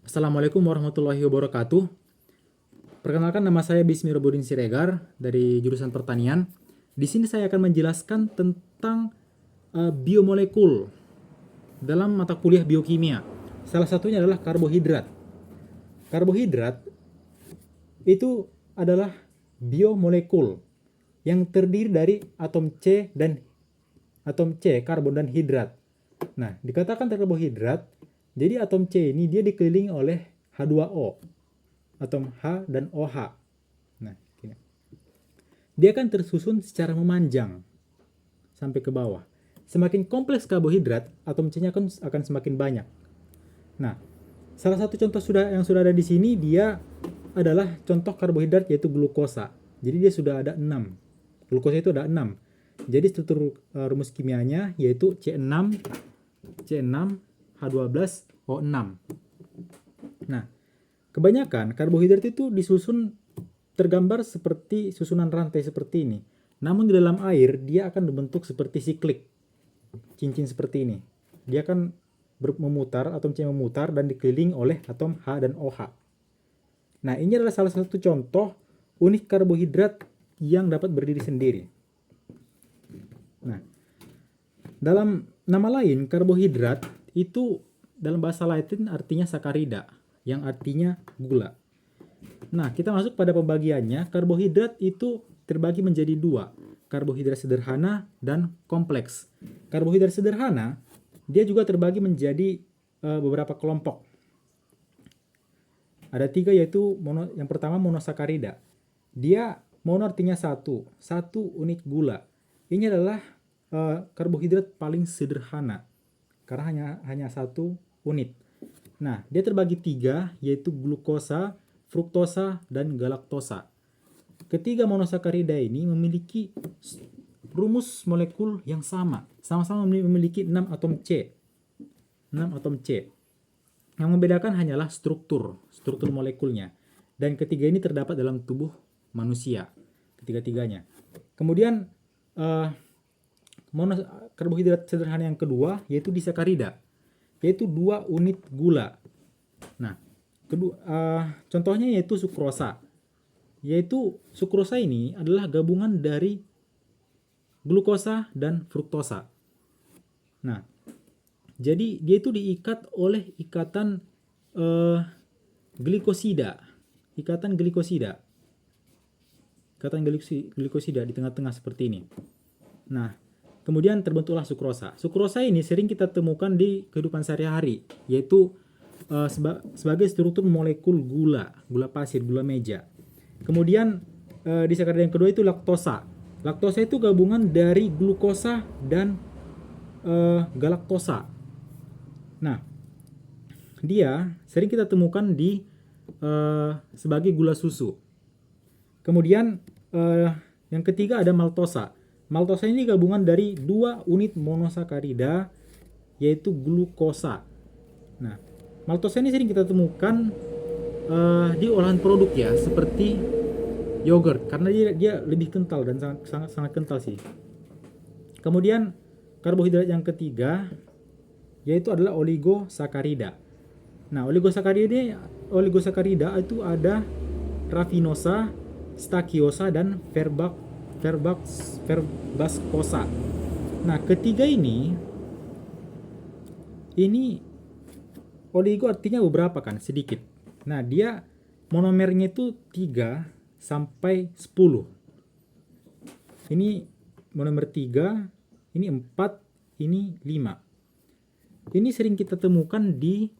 Assalamualaikum warahmatullahi wabarakatuh. Perkenalkan, nama saya Bismirobuddin Siregar dari jurusan Pertanian. Di sini saya akan menjelaskan tentang biomolekul dalam mata kuliah biokimia. Salah satunya adalah karbohidrat. Karbohidrat itu adalah biomolekul yang terdiri dari atom C, karbon dan hidrat. Nah, dikatakan karbohidrat, jadi atom C ini dia dikelilingi oleh H2O, atom H dan OH. Nah, gini. Dia akan tersusun secara memanjang sampai ke bawah. Semakin kompleks karbohidrat, atom C-nya akan semakin banyak. Nah, salah satu contoh yang sudah ada di sini dia adalah contoh karbohidrat yaitu glukosa. Jadi dia sudah ada 6. Glukosa itu ada 6. Jadi struktur rumus kimianya yaitu C6 H12O6. Nah, kebanyakan karbohidrat itu disusun tergambar seperti susunan rantai seperti ini. Namun di dalam air dia akan membentuk seperti siklik. Cincin seperti ini. Dia akan memutar, atom C memutar dan dikelilingi oleh atom H dan OH. Nah, ini adalah salah satu contoh unik karbohidrat yang dapat berdiri sendiri. Nah, dalam nama lain karbohidrat itu dalam bahasa Latin artinya sakarida, yang artinya gula. Nah, kita masuk pada pembagiannya. Karbohidrat itu terbagi menjadi dua, karbohidrat sederhana dan kompleks. Karbohidrat sederhana dia juga terbagi menjadi beberapa kelompok. Ada 3 yaitu yang pertama monosakarida. Dia mono artinya satu unit gula. Ini adalah karbohidrat paling sederhana karena hanya 1 unit. Nah, dia terbagi 3 yaitu glukosa, fruktosa, dan galaktosa. Ketiga monosakarida ini memiliki rumus molekul yang sama-sama memiliki 6 atom C. 6 atom C. Yang membedakan hanyalah struktur molekulnya. Dan ketiga ini terdapat dalam tubuh manusia, ketiga-tiganya. Kemudian karbohidrat sederhana yang kedua yaitu disakarida, yaitu 2 unit gula. Nah, contohnya yaitu sukrosa. Yaitu sukrosa ini adalah gabungan dari glukosa dan fruktosa. Nah, jadi dia itu diikat oleh ikatan glikosida. Ikatan glikosida di tengah-tengah seperti ini. Nah, kemudian terbentuklah sukrosa. Sukrosa ini sering kita temukan di kehidupan sehari-hari, yaitu sebagai struktur molekul gula pasir, gula meja. Kemudian disakarida yang kedua itu laktosa. Laktosa itu gabungan dari glukosa dan galaktosa. Nah, dia sering kita temukan di sebagai gula susu. Kemudian yang ketiga ada maltosa. Maltosa ini gabungan dari 2 unit monosakarida yaitu glukosa. Nah, maltosa ini sering kita temukan di olahan produk ya, seperti yogurt karena dia lebih kental dan sangat kental sih. Kemudian karbohidrat yang ketiga yaitu adalah oligosakarida. Nah, oligosakarida itu ada rafinosa, stakiosa, dan verbascosa. Nah, ketiga ini oligo artinya beberapa kan, sedikit. Nah, dia monomernya itu 3 sampai 10. Ini monomer 3, ini 4, ini 5. Ini sering kita temukan di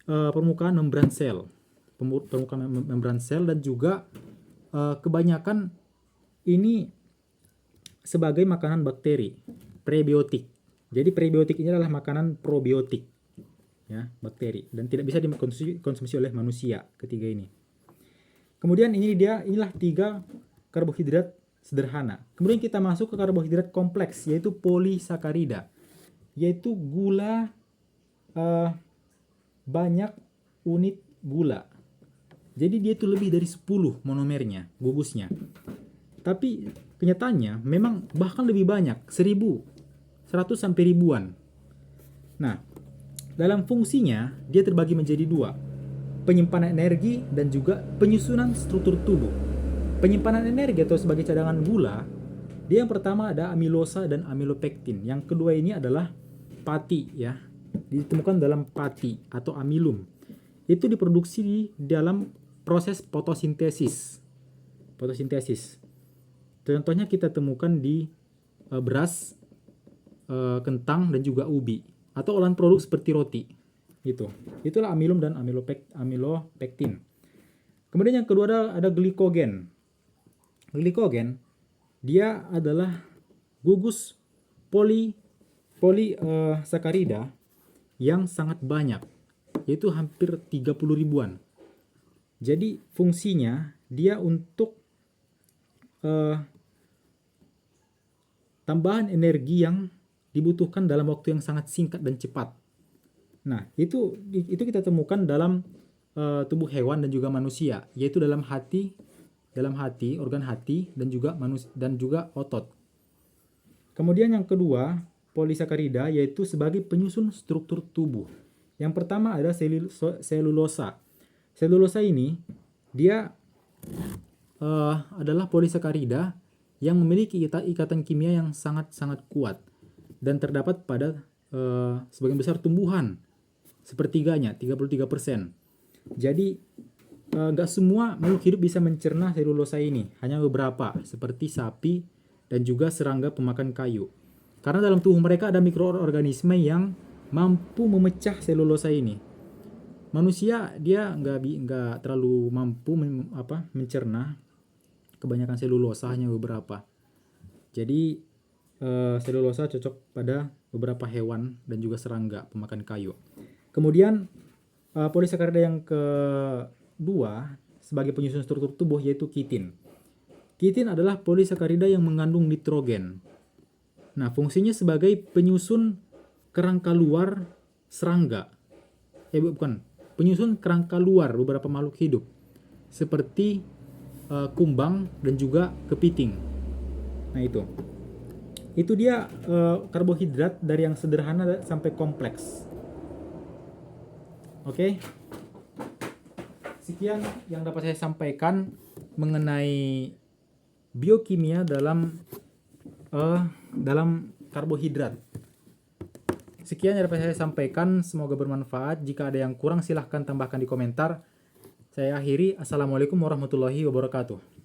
permukaan membran sel. Dan juga kebanyakan ini sebagai makanan bakteri, prebiotik. Jadi prebiotik ini adalah makanan probiotik, ya, bakteri, dan tidak bisa dikonsumsi oleh manusia ketiga ini. Kemudian inilah 3 karbohidrat sederhana. Kemudian kita masuk ke karbohidrat kompleks yaitu polisakarida, yaitu gula banyak unit gula. Jadi dia itu lebih dari 10 monomernya, gugusnya. Tapi kenyataannya memang bahkan lebih banyak, 1000, 100 sampai ribuan. Nah, dalam fungsinya dia terbagi menjadi 2. penyimpanan energi, dan juga penyusunan struktur tubuh. Penyimpanan energi atau sebagai cadangan gula, dia yang pertama ada amilosa dan amilopektin. Yang kedua ini adalah pati ya. Ditemukan dalam pati atau amilum. Itu diproduksi di dalam proses fotosintesis. Fotosintesis. Contohnya kita temukan di beras, kentang, dan juga ubi, atau olahan produk seperti roti. Itulah amilum dan amilopektin. Kemudian yang kedua ada glikogen. Glikogen dia adalah gugus sakarida yang sangat banyak, yaitu hampir 30 ribuan. Jadi fungsinya dia untuk tambahan energi yang dibutuhkan dalam waktu yang sangat singkat dan cepat. Nah, itu kita temukan dalam tubuh hewan dan juga manusia, yaitu dalam hati, organ hati, dan juga otot. Kemudian yang kedua, polisakarida, yaitu sebagai penyusun struktur tubuh. Yang pertama ada selulosa. Selulosa ini dia adalah polisakarida yang memiliki ikatan kimia yang sangat-sangat kuat dan terdapat pada sebagian besar tumbuhan, sepertiganya, 33%. Jadi nggak semua makhluk hidup bisa mencerna selulosa ini, hanya beberapa seperti sapi dan juga serangga pemakan kayu. Karena dalam tubuh mereka ada mikroorganisme yang mampu memecah selulosa ini. Manusia dia nggak terlalu mampu mencerna kebanyakan selulosa, hanya beberapa. Jadi selulosa cocok pada beberapa hewan dan juga serangga pemakan kayu. Kemudian polisakarida yang kedua sebagai penyusun struktur tubuh yaitu kitin. Kitin adalah polisakarida yang mengandung nitrogen. Nah, fungsinya sebagai penyusun kerangka luar serangga. Penyusun kerangka luar beberapa makhluk hidup seperti kumbang dan juga kepiting. Nah, itu dia karbohidrat dari yang sederhana sampai kompleks. Oke. Sekian yang dapat saya sampaikan mengenai biokimia dalam karbohidrat. Sekian yang dapat saya sampaikan, semoga bermanfaat. Jika ada yang kurang silahkan tambahkan di komentar. Saya akhiri. Assalamualaikum warahmatullahi wabarakatuh.